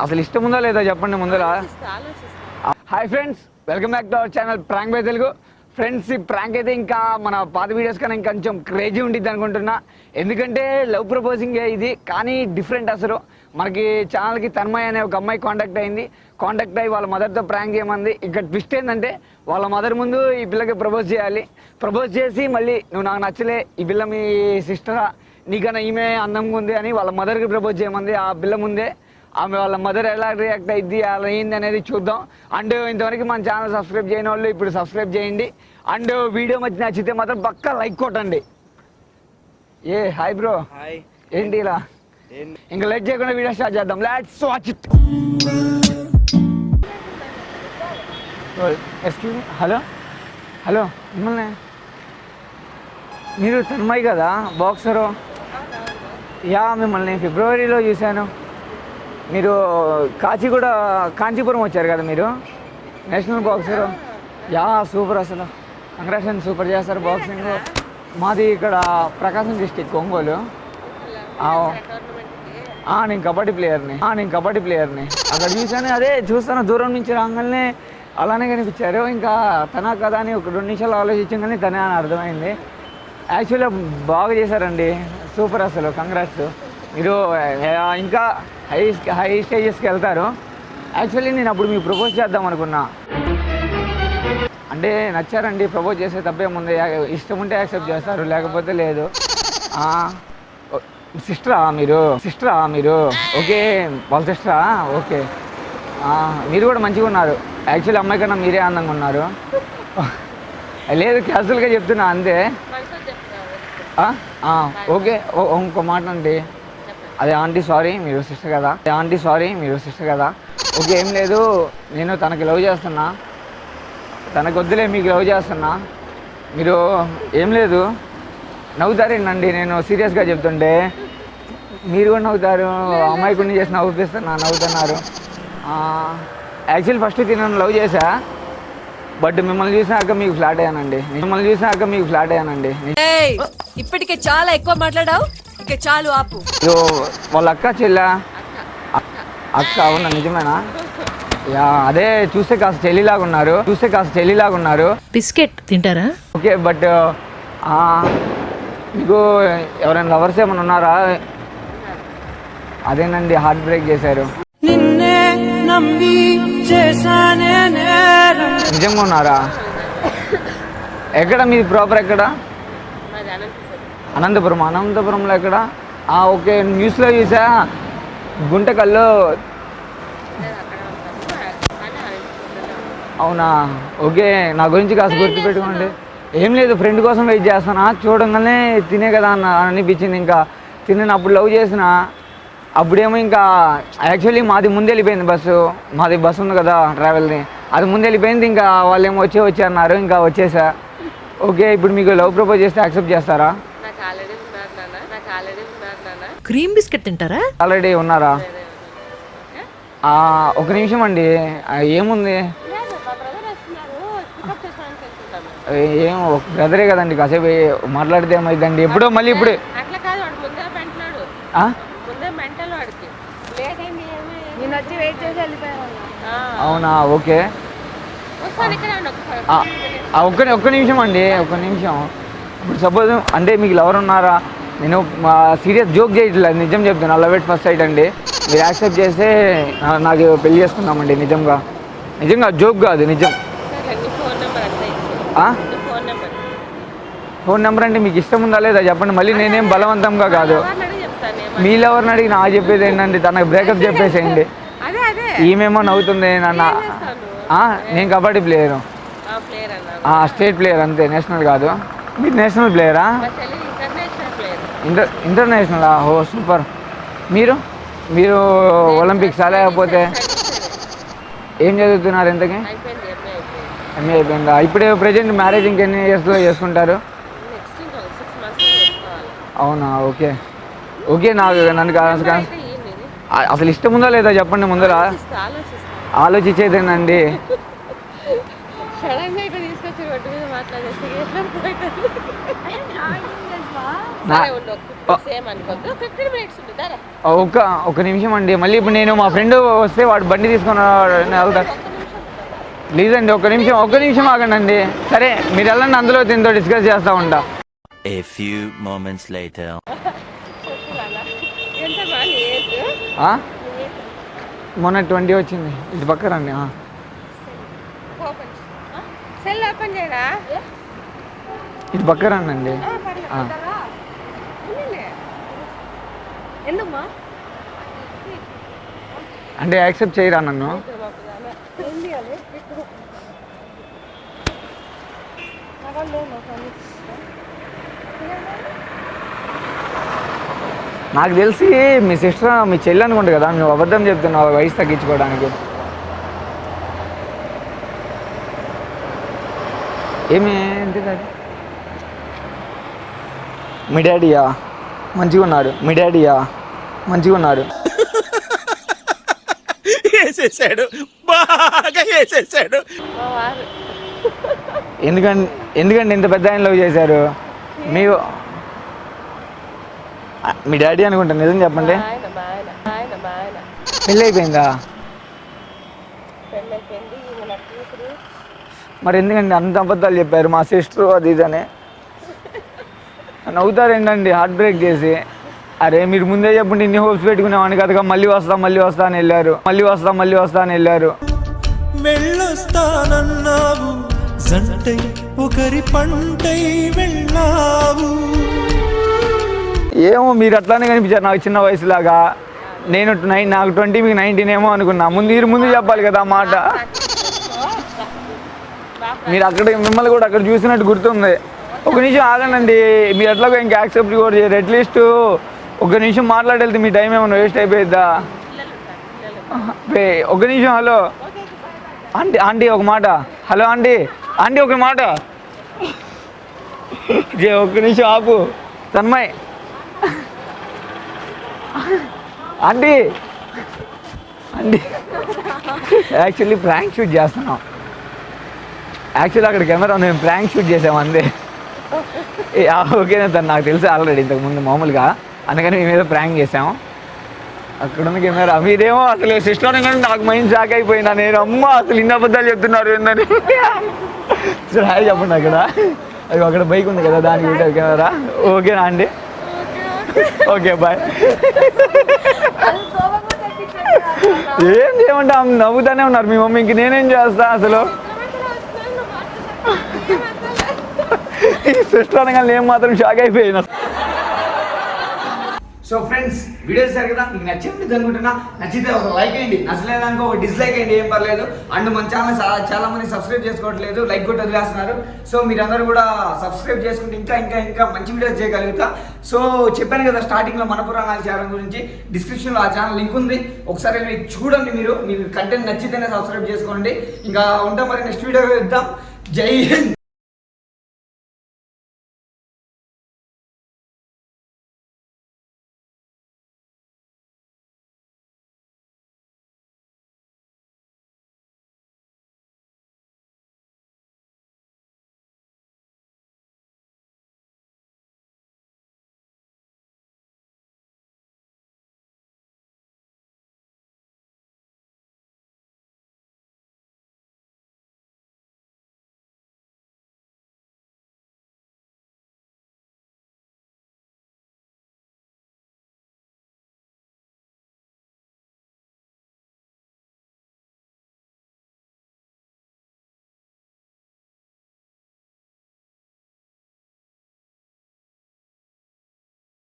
అసలు ఇష్టం ఉందా లేదా చెప్పండి ముందర. Hi friends, welcome back to our channel prank by Telugu. Friends, ఈ ప్రాంక్ అయితే ఇంకా మన పాత వీడియోస్ కన్నా ఇంకొంచెం క్రేజీ ఉంటుంది అనుకుంటున్నా. ఎందుకంటే లవ్ ప్రపోజింగ్ ఇది, కానీ డిఫరెంట్. అసలు మనకి ఛానల్కి తన్మయ్ అనే ఒక అమ్మాయి కాంటాక్ట్ అయ్యి వాళ్ళ మదర్తో ప్రాంక్ చేయమంది. ఇక్కడ ట్విస్ట్ ఏంటంటే వాళ్ళ మదర్ ముందు ఈ పిల్లకి ప్రపోజ్ చేయాలి. ప్రపోజ్ చేసి మళ్ళీ నువ్వు నాకు నచ్చలే, ఈ పిల్ల మీ సిస్టరా, నీకన్నా ఈమె అందంగా ఉంది అని వాళ్ళ మదర్కి ప్రపోజ్ చేయమంది. ఆ పిల్ల ముందే ఆమె వాళ్ళ మదర్ ఎలా రియాక్ట్ అయింది, అలా అయింది అనేది చూద్దాం. అండ్ ఇంతవరకు మన ఛానల్ సబ్స్క్రైబ్ చేయని వాళ్ళు ఇప్పుడు సబ్స్క్రైబ్ చేయండి. అండ్ వీడియో మధ్య నచ్చితే మాత్రం పక్కా లైక్ కొట్టండి. హాయ్ బ్రో, ఏంటి ఇలా? ఇంకా లైక్ చేయకుండా వీడియో స్టార్ట్ చేద్దాం. Let's watch it. Excuse me. Hello మిమ్మల్ని, మీరు తన్మయ్ కదా, బాక్సరు? మిమ్మల్ని ఫిబ్రవరిలో చూశాను. మీరు కాంచీపురం వచ్చారు కదా మీరు, నేషనల్ బాక్సరు. సూపర్, అసలు కంగ్రాచులేషన్, సూపర్ చేస్తారు బాక్సింగ్. మాది ఇక్కడ ప్రకాశం డిస్టిక్, ఒంగోలు. నేను కబడ్డీ ప్లేయర్ని అక్కడ చూసాను. అదే చూస్తాను, దూరం నుంచి రాగానే అలానే కనిపించారు. ఇంకా తన కదా అని ఒక 2 నిమిషాలు ఆలోచించగానే తనే అని అర్థమైంది. యాక్చువల్గా బాగా చేశారండి, సూపర్, అసలు కంగ్రాట్స్. మీరు ఇంకా హై స్టేజెస్కి వెళ్తారు. యాక్చువల్లీ నేను అప్పుడు మీకు ప్రపోజ్ చేద్దాం అనుకున్నా. అంటే నచ్చారండి, ప్రపోజ్ చేసే తప్పేముంది. ఇష్టం ఉంటే యాక్సెప్ట్ చేస్తారు, లేకపోతే లేదు. సిస్టరా మీరు? ఓకే, వాళ్ళ సిస్టరా? ఓకే. మీరు కూడా మంచిగా ఉన్నారు. యాక్చువల్లీ అమ్మాయి కన్నా మీరే అందంగా ఉన్నారు. లేదు, క్యాజువల్గా చెప్తున్నా అంతే. ఓకే, ఇంకో మాట అండి. అదే ఆంటీ సారీ, మీరు సిస్టర్ కదా. ఓకే, ఏం లేదు, నేను తనకి లవ్ చేస్తున్నా. తనకు వద్దులే, మీకు లవ్ చేస్తున్నా. మీరు ఏం లేదు, నవ్వుతారేనండి నేను సీరియస్గా చెప్తుంటే. మీరు కూడా నవ్వుతారు, అమ్మాయి కొన్ని చేసి నవ్వుతున్నారు. యాక్చువల్లీ ఫస్ట్ తినను లవ్ చేశా, బట్ మిమ్మల్ని చూసినాక మీకు ఫ్లాట్ అయ్యానండి. ఇప్పటికే చాలా ఎక్కువ మాట్లాడావు, ఇక చాలు, ఆపు. వాళ్ళ అక్క చెల్లా? అక్క, అవునా? నిజమేనా? అదే చూస్తే కాస్త చెల్లిలాగా ఉన్నారు. బిస్కెట్ తింటారా? ఓకే, బట్ మీకు ఎవరైనా లవర్స్ ఏమైనా ఉన్నారా? అదేనండి, హార్ట్ బ్రేక్ చేశారు. నిజంగా ఉన్నారా? ఎక్కడ మీది ప్రాపర్? ఎక్కడ? అనంతపురంలో ఎక్కడ? ఓకే, న్యూస్లో చూసా, గుంటకల్లో. అవునా? ఓకే, నా గురించి కాస్త గుర్తుపెట్టుకోండి. ఏం లేదు, ఫ్రెండ్ కోసం వెయిట్ చేస్తానా, చూడంగానే తినే కదా అనిపించింది. ఇంకా తిన్నప్పుడు లవ్ చేసిన అప్పుడేమో ఇంకా యాక్చువల్లీ మాది ముందు వెళ్ళిపోయింది మాది బస్సు ఉంది కదా ట్రావెల్ది, అది ముందు వెళ్ళిపోయింది. ఇంకా వాళ్ళు ఏమో వచ్చి అన్నారు, ఇంకా వచ్చేసా. ఓకే, ఇప్పుడు మీకు లవ్ ప్రపోజ్ చేస్తే యాక్సెప్ట్ చేస్తారా? క్రీమ్ బిస్కెట్ తింటారా? ఆల్రెడీ ఉన్నారా? ఒక నిమిషం అండి, ఏముంది, ఏం బ్రదరే కదండి, కాసేపు మాట్లాడితే ఏమైందండి. ఎప్పుడో మళ్ళీ ఇప్పుడు అవునా? ఓకే, ఒక్క నిమిషం అండి, ఇప్పుడు సపోజ్ అంటే మీకు లవర్ ఉన్నారా? నేను సీరియస్ జోక్ చేయట్లేదు, నిజం చెప్తాను. లవ్ ఎట్ ఫస్ట్ సైట్ అండి. మీరు యాక్సెప్ట్ చేస్తే నాకు పెళ్లి చేసుకుందామండి. నిజంగా జోక్ కాదు, నిజం. ఫోన్ నెంబర్ అంటే మీకు ఇష్టం ఉందా లేదా చెప్పండి. మళ్ళీ నేనేం బలవంతంగా కాదు, మీ లవర్ని అడిగి నాకు చెప్పేది ఏంటండి, తనకు బ్రేకప్ చెప్పేసేయండి. ఈమెమో నవ్వుతుంది నన్న. నేను కబడ్డీ ప్లేయరు, స్టేట్ ప్లేయర్ అంతే, నేషనల్ కాదు. మీరు నేషనల్ ప్లేయరా? ఇంటర్నేషనలా? సూపర్. మీరు ఒలింపిక్సా? లేకపోతే ఏం చదువుతున్నారు? ఎంతకి? ఎంఏ అయిపోయిందా? ఇప్పుడే ప్రజెంట్ మ్యారేజ్ ఇంకెన్ని ఇయర్స్లో చేసుకుంటారు? అవునా? ఓకే, నన్ను అసలు ఇష్టం ఉందా లేదా చెప్పండి ముందర. ఆలోచించేదేనండి. ఒక నిమిషం అండి. మళ్ళీ ఇప్పుడు నేను మా ఫ్రెండ్ వస్తే వాడు బండి తీసుకొని వెళ్తాడు. లేదండి, ఒక నిమిషం ఆగండి అండి. సరే మీరు వెళ్ళండి, అందులో దీంతో డిస్కస్ చేస్తూ ఉంటా. A few moments later. మొన్న 20 వచ్చింది. ఇటు పక్క రండి. ఇటు పక్క రండి అండి. అంటే యాక్సెప్ట్ చేయరా నన్ను? నాకు తెలిసి మీ సిస్టర్ మీ చెల్లి అనుకుంటా కదా, నువ్వు అబద్ధం చెప్తున్నావు వయసు తగ్గించుకోవడానికి. ఏంటిది అది? మీ డాడీయా మంచిగా ఉన్నాడు. ఎందుకంటే ఇంత పెద్ద ఆయన లవ్ చేశారు? మీ డాడీ అనుకుంటా, నిజం చెప్పండి. పెళ్ళి అయిపోయిందా? మరి ఎందుకండి అంత అబద్ధాలు చెప్పారు మా సిస్టర్ అది ఇదని? నవ్వుతారేంటండి హార్ట్ బ్రేక్ చేసి? అరే మీరు ముందే చెప్పండి, ఇన్ని హోప్స్ పెట్టుకునేవాడిని కదగా. మళ్ళీ వస్తా అని వెళ్ళారు. వెళ్ళొస్తానన్నావు, జంటై ఒకరి పంటై వెళ్ళావు. ఏమో మీరు అట్లానే కనిపించారు నాకు చిన్న వయసులాగా. నాకు 20, మీకు 19 ఏమో అనుకున్నా. ముందు చెప్పాలి కదా ఆ మాట. మీరు మిమ్మల్ని కూడా అక్కడ చూసినట్టు గుర్తుంది. ఒక నిమిషం ఆగండి. మీరు ఎట్లాగో ఇంకా యాక్సెప్ట్ కూడా చేయరు. అట్లీస్ట్ ఒక నిమిషం మాట్లాడేది మీ టైం ఏమన్నా వేస్ట్ అయిపోయిద్దా? ఒక నిమిషం. హలో ఆంటీ ఒక మాట. హలో ఆంటీ ఒక మాట. ఒక్క నిమిషం ఆపు. Tanmay aunty actually prank shoot చేస్తున్నాం. అక్కడ కెమెరా మేము ప్రాంక్ షూట్ చేసాము అంతే. ఓకేనా తను నాకు తెలుసు ఆల్రెడీ ఇంతకుముందు మామూలుగా, అందుకని మేము ఏదో ప్రాంక్ చేసాము. అక్కడ ఉన్న కెమెరా మీరేమో అసలు సిస్టర్ కానీ నాకు మైండ్ షాక్ అయిపోయినా. నేను అసలు ఇన్ని అబద్ధాలు చెప్తున్నారు ఏందని. సరే హాయ్ చెప్పండి. అక్కడ బైక్ ఉంది కదా, దానికి పెట్టారు కెమెరా. ఓకేనా అండి? Okay bye. ఏం చేయమంటే నవ్వుతానే ఉన్నారు మీ మమ్మీ. ఇంక నేనేం చేస్తా అసలు? ఈ సిస్టర్ అనగానే నేను మాత్రం షాక్ అయిపోయినా. సో ఫ్రెండ్స్, వీడియో చూసారు కదా, మీకు నచ్చింది అనుకుంటున్నా. నచ్చితే ఒక లైక్ వేయండి, నచ్చలేదనుకో ఒక డిస్లైక్ వేయండి, ఏం పర్లేదు. అండ్ మన ఛానల్ చాలా మంది సబ్స్క్రైబ్ చేసుకోవట్లేదు, లైక్ కూడా వదిలేస్తున్నారు. సో మీరందరూ కూడా సబ్స్క్రైబ్ చేసుకుంటే ఇంకా మంచి వీడియోస్ చేయగలుగుతా. సో చెప్పాను కదా స్టార్టింగ్లో మన పురాణాల ఛానల్ గురించి, డిస్క్రిప్షన్లో ఆ ఛానల్ లింక్ ఉంది, ఒకసారి చూడండి. మీకు కంటెంట్ నచ్చితేనే సబ్స్క్రైబ్ చేసుకోండి. ఇంకా ఉంటాం మరి, నెక్స్ట్ వీడియో ఇద్దాం. జై హింద్.